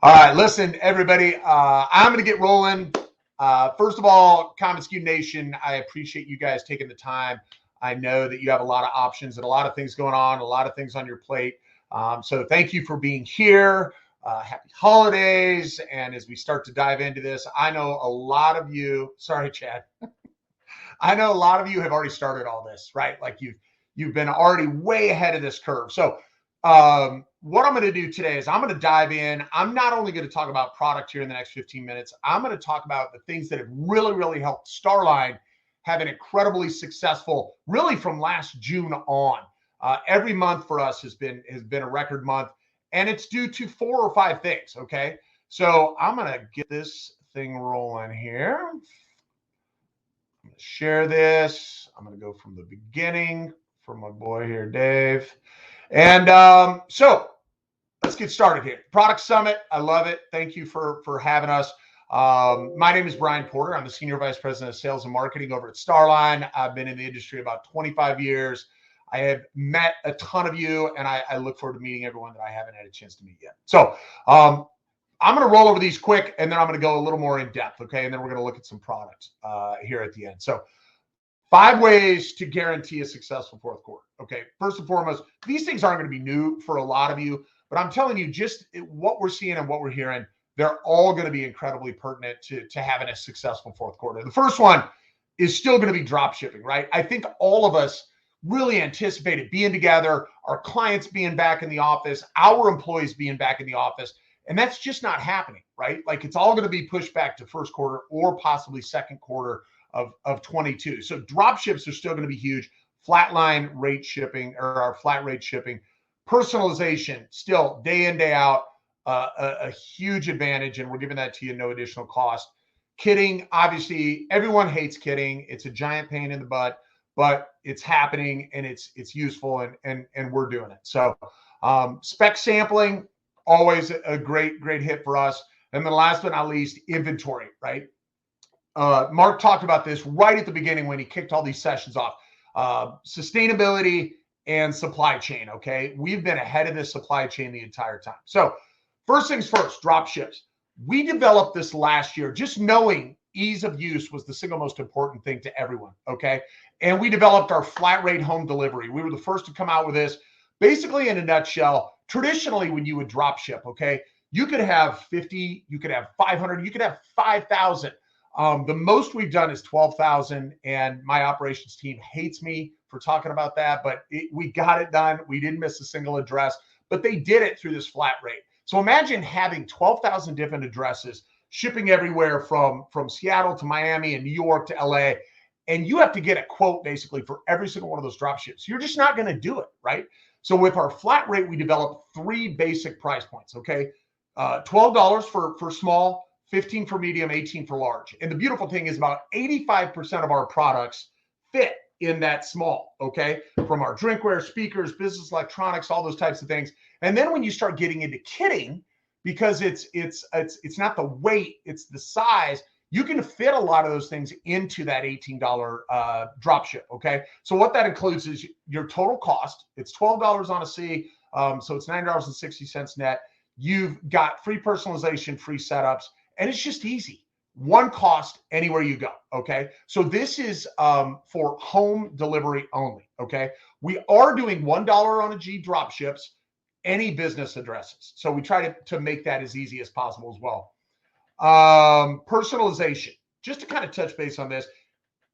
All right, listen, everybody. I'm going to get rolling. First of all, commonsku Nation, I appreciate you guys taking the time. I know that you have a lot of options and a lot of things going on, a lot of things on your plate. So thank you for being here. Happy holidays. And as we start to dive into this, I know a lot of you, sorry, Chad. I know a lot of you have already started all this, right? Like you've been already way ahead of this curve. So what I'm going to do today is I'm going to dive in. I'm not only going to talk about product here in the next 15 minutes. I'm going to talk about the things that have really helped Starline have an incredibly successful, really from last June on. Every month for us has been a record month, and it's due to 4 or 5 things. Okay, so I'm going to get this thing rolling here. I'm going to share this. I'm going to go from the beginning for my boy here, Dave. And so let's get started here. Product Summit. I love it. Thank you for having us. My name is Brian Porter. I'm the Senior Vice President of Sales and Marketing over at Starline. I've been in the industry about 25 years. I have met a ton of you, and I look forward to meeting everyone that I haven't had a chance to meet yet. So I'm going to roll over these quick, and then I'm going to go a little more in depth, okay? And then we're going to look at some products here at the end. So 5 ways to guarantee a successful fourth quarter. Okay, first and foremost, these things aren't going to be new for a lot of you, but I'm telling you, just what we're seeing and what we're hearing, they're all going to be incredibly pertinent to having a successful fourth quarter. The first one is still going to be drop shipping, right? I think all of us really anticipated being together, our clients being back in the office, our employees being back in the office, and that's just not happening, right? Like it's all going to be pushed back to first quarter or possibly second quarter of 22. So drop ships are still going to be huge. Flatline rate shipping or our flat rate shipping, personalization still day in, day out, a huge advantage. And we're giving that to you no additional cost. Kitting, obviously, everyone hates kitting. It's a giant pain in the butt, but it's happening and it's useful and we're doing it. So spec sampling, always a great hit for us. And then last but not least, inventory, right? Mark talked about this right at the beginning when he kicked all these sessions off. Sustainability and supply chain, okay? We've been ahead of this supply chain the entire time. So first things first, drop ships. We developed this last year, just knowing ease of use was the single most important thing to everyone, okay? And we developed our flat rate home delivery. We were the first to come out with this. Basically, in a nutshell, traditionally when you would drop ship, okay, you could have 50, you could have 500, you could have 5,000. The most we've done is 12,000, and my operations team hates me for talking about that, but we got it done. We didn't miss a single address, but they did it through this flat rate. So imagine having 12,000 different addresses shipping everywhere from Seattle to Miami and New York to LA, and you have to get a quote basically for every single one of those drop ships. You're just not going to do it, right? So with our flat rate, we developed 3 basic price points, okay? $12 for small, 15 for medium, 18 for large. And the beautiful thing is about 85% of our products fit in that small, okay? From our drinkware, speakers, business electronics, all those types of things. And then when you start getting into kitting, because it's not the weight, it's the size, you can fit a lot of those things into that $18 drop ship, okay? So what that includes is your total cost. It's $12 on a C, so it's $9.60 net. You've got free personalization, free setups, and it's just easy. One cost anywhere you go, okay? So this is for home delivery only, okay? We are doing $1 on a G drop ships, any business addresses. So we try to make that as easy as possible as well. Personalization, just to kind of touch base on this,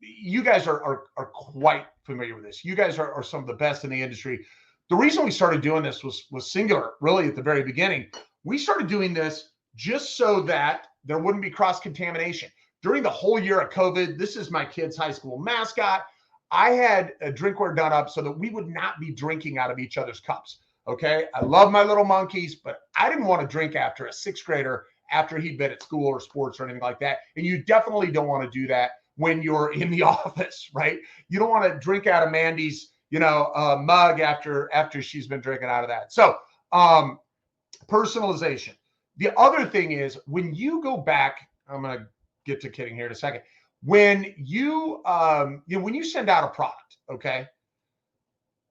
you guys are quite familiar with this. You guys are some of the best in the industry. The reason we started doing this was singular, really at the very beginning. We started doing this just so that there wouldn't be cross-contamination. During the whole year of COVID, this is my kid's high school mascot. I had a drinkware done up so that we would not be drinking out of each other's cups, okay? I love my little monkeys, but I didn't want to drink after a 6th grader after he'd been at school or sports or anything like that. And you definitely don't want to do that when you're in the office, right? You don't want to drink out of Mandy's, mug after she's been drinking out of that. So personalization. The other thing is when you go back, I'm going to get to kidding here in a second. When you, when you send out a product, okay,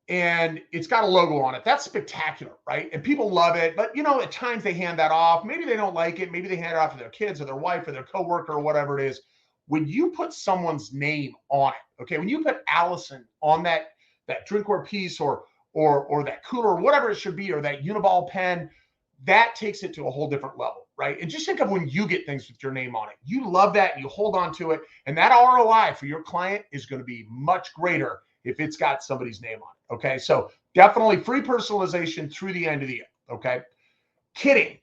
and it's got a logo on it. That's spectacular, right? And people love it. But, you know, at times they hand that off. Maybe they don't like it. Maybe they hand it off to their kids or their wife or their coworker or whatever it is. When you put someone's name on it, okay, when you put Allison on that drinkware piece or that cooler or whatever it should be, or that Uniball pen, that takes it to a whole different level, right? And just think of when you get things with your name on it. You love that and you hold on to it. And that ROI for your client is going to be much greater if it's got somebody's name on it, okay? So definitely free personalization through the end of the year, okay? Kitting.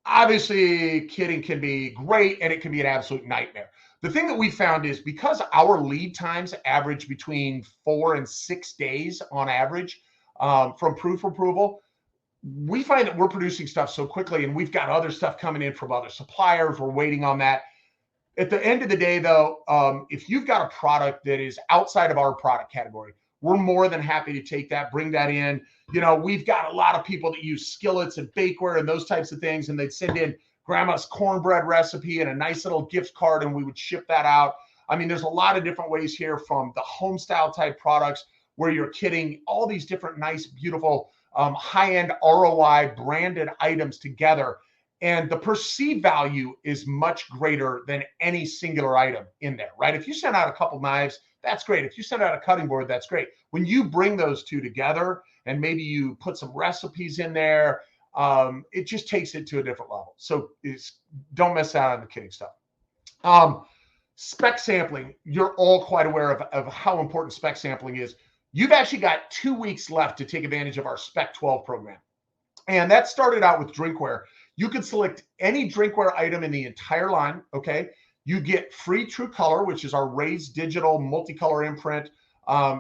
Obviously, kitting can be great and it can be an absolute nightmare. The thing that we found is because our lead times average between 4 and 6 days on average from proof approval, we find that we're producing stuff so quickly, and we've got other stuff coming in from other suppliers. We're waiting on that. At the end of the day, though, if you've got a product that is outside of our product category, we're more than happy to take that, bring that in. You know, we've got a lot of people that use skillets and bakeware and those types of things, and they'd send in grandma's cornbread recipe and a nice little gift card, and we would ship that out. I mean, there's a lot of different ways here, from the home style type products where you're kitting all these different nice, beautiful, high-end ROI branded items together. And the perceived value is much greater than any singular item in there, right? If you send out a couple knives, that's great. If you send out a cutting board, that's great. When you bring those two together and maybe you put some recipes in there, it just takes it to a different level. So don't miss out on the kitting stuff. Spec sampling, you're all quite aware of how important spec sampling is. You've actually got 2 weeks left to take advantage of our Spec 12 program. And that started out with drinkware. You can select any drinkware item in the entire line, okay? You get free True Color, which is our raised digital multicolor imprint.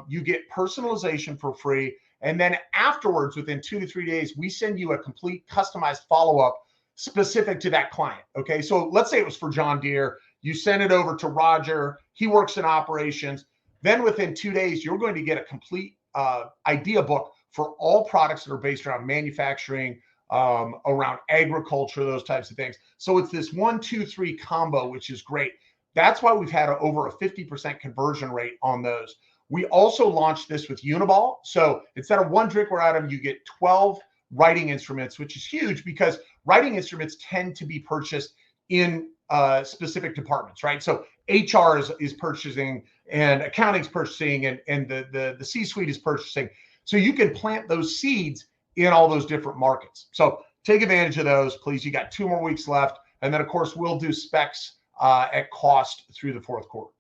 You get personalization for free. And then afterwards, within 2 to 3 days, we send you a complete customized follow-up specific to that client, okay? So let's say it was for John Deere. You send it over to Roger. He works in operations. Then within 2 days, you're going to get a complete idea book for all products that are based around manufacturing, around agriculture, those types of things. So it's this 1, 2, 3 combo, which is great. That's why we've had over a 50% conversion rate on those. We also launched this with Uniball. So instead of one drinkware item, you get 12 writing instruments, which is huge because writing instruments tend to be purchased in specific departments, right? So HR is purchasing, and accounting's purchasing, and the C-suite is purchasing. So you can plant those seeds in all those different markets. So take advantage of those, please. You got 2 more weeks left. And then, of course, we'll do specs at cost through the 4th quarter.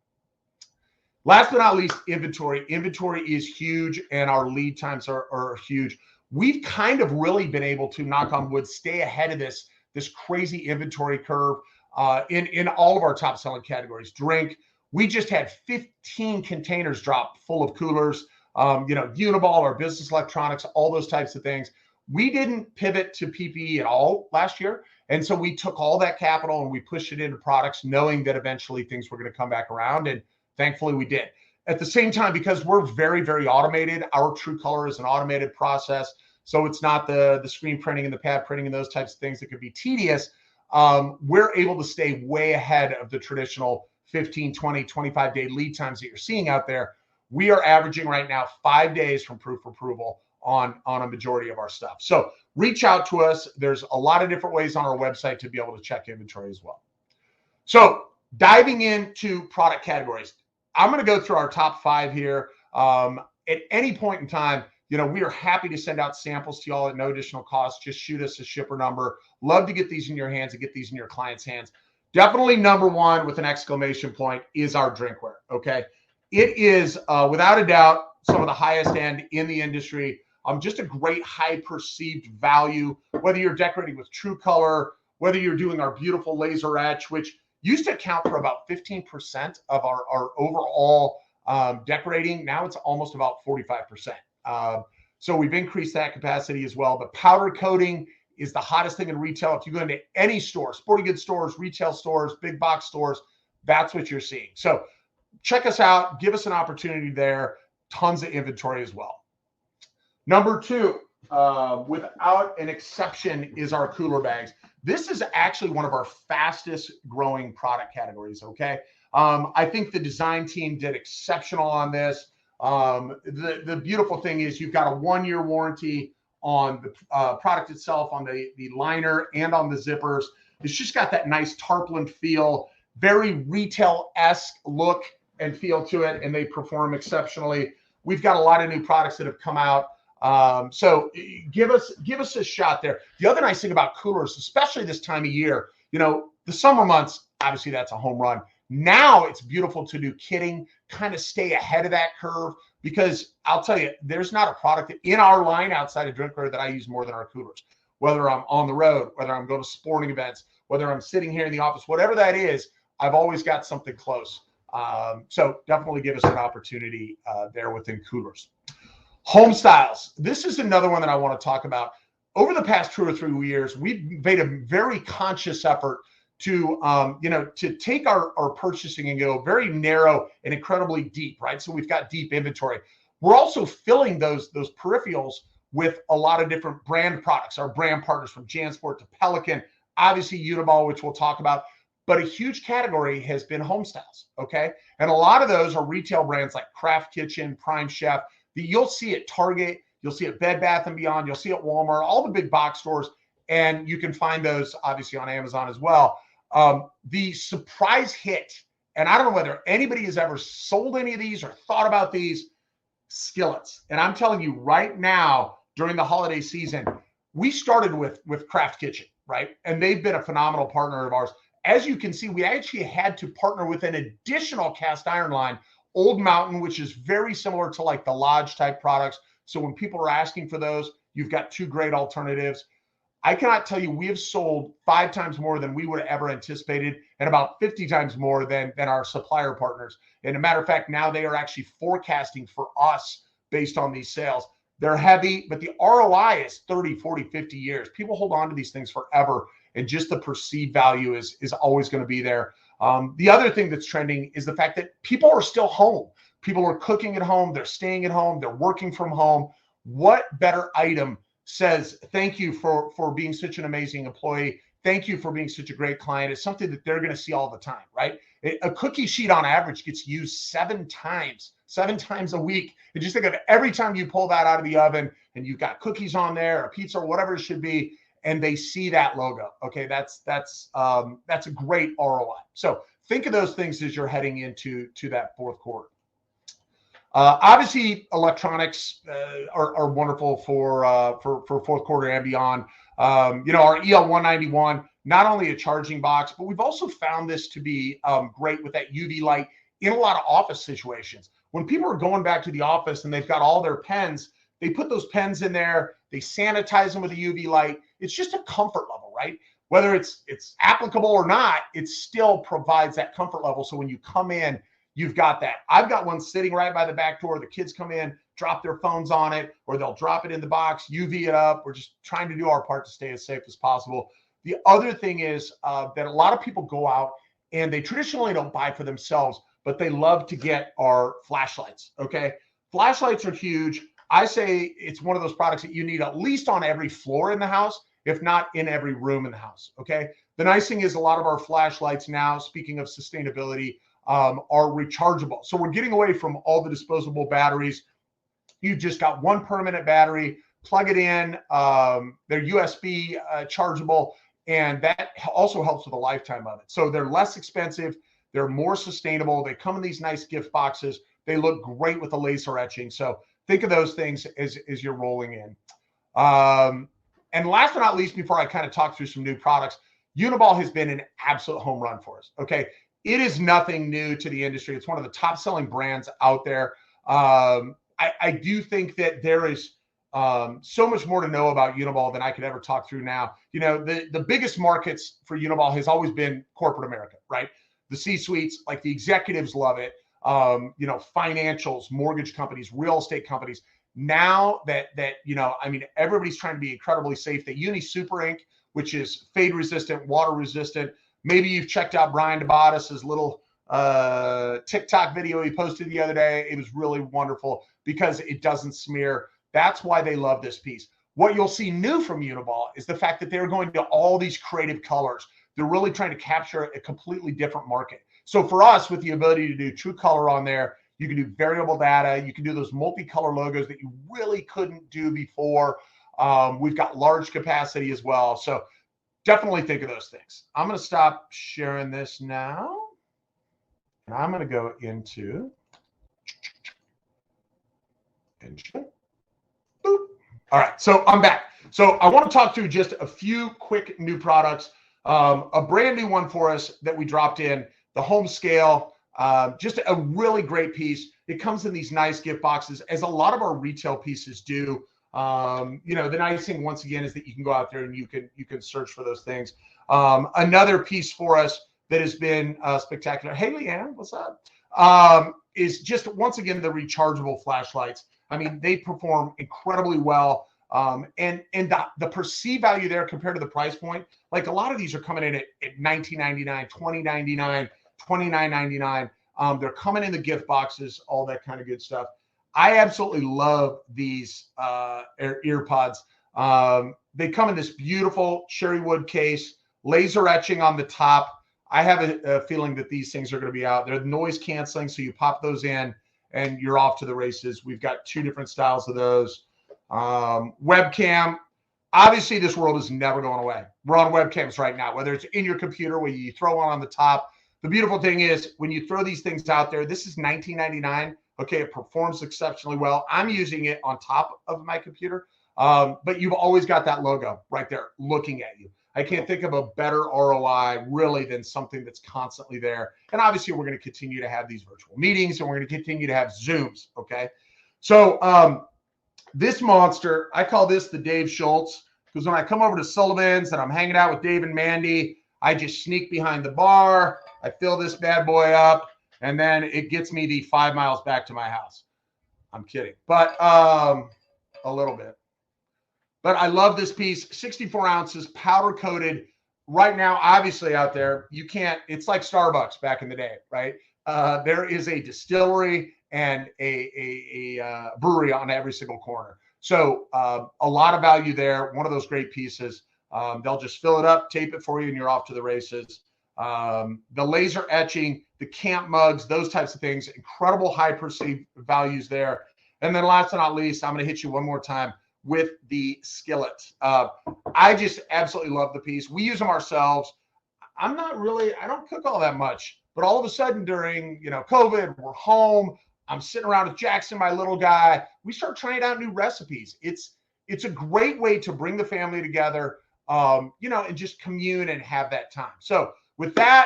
Last but not least, inventory. Inventory is huge, and our lead times are huge. We've kind of really been able to, knock on wood, stay ahead of this crazy inventory curve in all of our top selling categories. Drink, we just had 15 containers drop full of coolers. Uniball or business electronics, all those types of things. We didn't pivot to PPE at all last year. And so we took all that capital and we pushed it into products, knowing that eventually things were going to come back around. And thankfully we did. At the same time, because we're very, very automated, our True Color is an automated process. So it's not the screen printing and the pad printing and those types of things that could be tedious. We're able to stay way ahead of the traditional 15, 20, 25-day lead times that you're seeing out there. We are averaging right now 5 days from proof approval on a majority of our stuff. So reach out to us. There's a lot of different ways on our website to be able to check inventory as well. So diving into product categories, I'm going to go through our top 5 here. At any point in time, we are happy to send out samples to y'all at no additional cost. Just shoot us a shipper number. Love to get these in your hands and get these in your clients' hands. Definitely number 1 with an exclamation point is our drinkware, okay? It is, without a doubt, some of the highest end in the industry. Just a great high perceived value, whether you're decorating with True Color, whether you're doing our beautiful laser etch, which used to account for about 15% of our overall decorating. Now it's almost about 45%. So we've increased that capacity as well. But powder coating is the hottest thing in retail. If you go into any store, sporting goods stores, retail stores, big box stores, that's what you're seeing. So check us out. Give us an opportunity there. Tons of inventory as well. Number 2, without an exception, is our cooler bags. This is actually one of our fastest growing product categories, okay? I think the design team did exceptional on this. The beautiful thing is you've got a 1-year warranty on the product itself, on the liner and on the zippers. It's just got that nice tarpaulin feel, very retail-esque look and feel to it, and they perform exceptionally. We've got a lot of new products that have come out. So give us a shot there. The other nice thing about coolers, especially this time of year, the summer months, obviously that's a home run. Now it's beautiful to do kitting, kind of stay ahead of that curve, because I'll tell you, there's not a product in our line outside of Drinkware that I use more than our coolers. Whether I'm on the road, whether I'm going to sporting events, whether I'm sitting here in the office, whatever that is, I've always got something close. So definitely give us an opportunity there within coolers. Home styles. This is another one that I want to talk about. Over the past 2 or 3 years, we've made a very conscious effort to take our purchasing and go very narrow and incredibly deep, right? So we've got deep inventory. We're also filling those peripherals with a lot of different brand products, our brand partners from JanSport to Pelican, obviously Uniball, which we'll talk about. But a huge category has been home styles, okay? And a lot of those are retail brands like Craft Kitchen, Prime Chef, that you'll see at Target, you'll see at Bed Bath & Beyond, you'll see at Walmart, all the big box stores, and you can find those obviously on Amazon as well. The surprise hit, and I don't know whether anybody has ever sold any of these or thought about these, skillets. And I'm telling you right now, during the holiday season, we started with Craft Kitchen, right? And they've been a phenomenal partner of ours. As you can see, we actually had to partner with an additional cast iron line, Old Mountain, which is very similar to like the Lodge type products. So when people are asking for those, you've got 2 great alternatives. I cannot tell you, we have sold 5 times more than we would have ever anticipated, and about 50 times more than our supplier partners. And a matter of fact, now they are actually forecasting for us based on these sales. They're heavy, but the ROI is 30, 40, 50 years. People hold on to these things forever, and just the perceived value is always going to be there. The other thing that's trending is the fact that people are still home. People are cooking at home. They're staying at home. They're working from home. What better item says thank you for being such an amazing employee? Thank you for being such a great client. It's something that they're going to see all the time, right? A cookie sheet on average gets used 7 times a week. And just think of every time you pull that out of the oven and you've got cookies on there, a pizza, or whatever it should be, and they see that logo. Okay, that's a great ROI. So think of those things as you're heading into that fourth quarter. Obviously, electronics are wonderful for fourth quarter and beyond. Our EL191, not only a charging box, but we've also found this to be great with that UV light in a lot of office situations. When people are going back to the office and they've got all their pens, they put those pens in there, they sanitize them with a UV light. It's just a comfort level, right? Whether it's applicable or not, it still provides that comfort level. So when you come in, you've got that. I've got one sitting right by the back door. The kids come in, drop their phones on it, or they'll drop it in the box, UV it up. We're just trying to do our part to stay as safe as possible. The other thing is that a lot of people go out and they traditionally don't buy for themselves, but they love to get our flashlights, okay? Flashlights are huge. I say it's one of those products that you need at least on every floor in the house, if not in every room in the house, okay? The nice thing is a lot of our flashlights now, speaking of sustainability, are rechargeable. So we're getting away from all the disposable batteries. You've just got one permanent battery, plug it in, they're USB chargeable, and that also helps with the lifetime of it. So they're less expensive, they're more sustainable, they come in these nice gift boxes, they look great with the laser etching. So think of those things as you're rolling in. And last but not least, before I kind of talk through some new products, Uniball has been an absolute home run for us, okay? It is nothing new to the industry. It's one of the top selling brands out there. I do think that there is so much more to know about Uniball than I could ever talk through now. The biggest markets for Uniball has always been corporate America, right? The C-suites, like the executives love it. Financials, mortgage companies, real estate companies. Now that everybody's trying to be incredibly safe. The Uni Super Ink, which is fade resistant, water resistant. Maybe you've checked out Brian DeBottis' little TikTok video he posted the other day. It was really wonderful because it doesn't smear. That's why they love this piece. What you'll see new from Uniball is the fact that they're going to all these creative colors. They're really trying to capture a completely different market. So for us, with the ability to do true color on there, You can do variable data. You can do those multicolor logos that you really couldn't do before. We've got large capacity as well. So definitely think of those things. I'm going to stop sharing this now. And I'm going to go into boop. All right, so I'm back. So I want to talk through just a few quick new products. A brand new one for us that we dropped in, the home scale. Just a really great piece. It comes in these nice gift boxes, as a lot of our retail pieces do. You know, the nice thing once again is that you can go out there and you can search for those things. Another piece for us that has been spectacular. Hey, Leanne, what's up? Is just once again the rechargeable flashlights. I mean, they perform incredibly well. And the perceived value there compared to the price point, like a lot of these are coming in at $19.99, $20.99, $29.99. They're coming in the gift boxes, all that kind of good stuff. I absolutely love these earpods. They come in this beautiful cherry wood case, laser etching on the top. I have a feeling that these things are going to be out. They're noise canceling, so you pop those in and you're off to the races. We've got two different styles of those. Webcam. Obviously, this world is never going away. We're on webcams right now, whether it's in your computer where you throw one on the top. The beautiful thing is when you throw these things out there, this is $19.99. Okay, it performs exceptionally well. I'm using it on top of my computer, but you've always got that logo right there looking at you. I can't think of a better ROI really than something that's constantly there. And obviously, we're going to continue to have these virtual meetings and we're going to continue to have Zooms. Okay, so this monster, I call this the Dave Schultz, because when I come over to Sullivan's and I'm hanging out with Dave and Mandy, I just sneak behind the bar, I fill this bad boy up, and then it gets me the 5 miles back to my house. I'm kidding, but a little bit. But I love this piece, 64 ounces, powder coated. Right now, obviously out there, you can't, it's like Starbucks back in the day, right? There is a distillery and a brewery on every single corner. So a lot of value there. One of those great pieces. They'll just fill it up, tape it for you, and you're off to the races. The laser etching, the camp mugs, those types of things, incredible high perceived values there. And then last but not least, I'm going to hit you one more time with the skillet. I just absolutely love the piece. We use them ourselves. I don't cook all that much, but all of a sudden during, COVID, we're home. I'm sitting around with Jackson, my little guy. We start trying out new recipes. It's a great way to bring the family together, and just commune and have that time. So with that,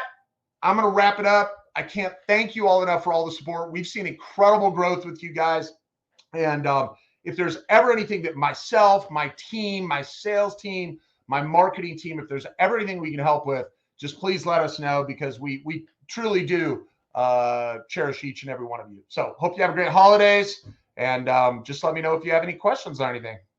I'm going to wrap it up. I can't thank you all enough for all the support. We've seen incredible growth with you guys. And if there's ever anything that myself, my team, my sales team, my marketing team, if there's ever anything we can help with, just please let us know, because we truly do cherish each and every one of you. So hope you have a great holidays, and just let me know if you have any questions or anything.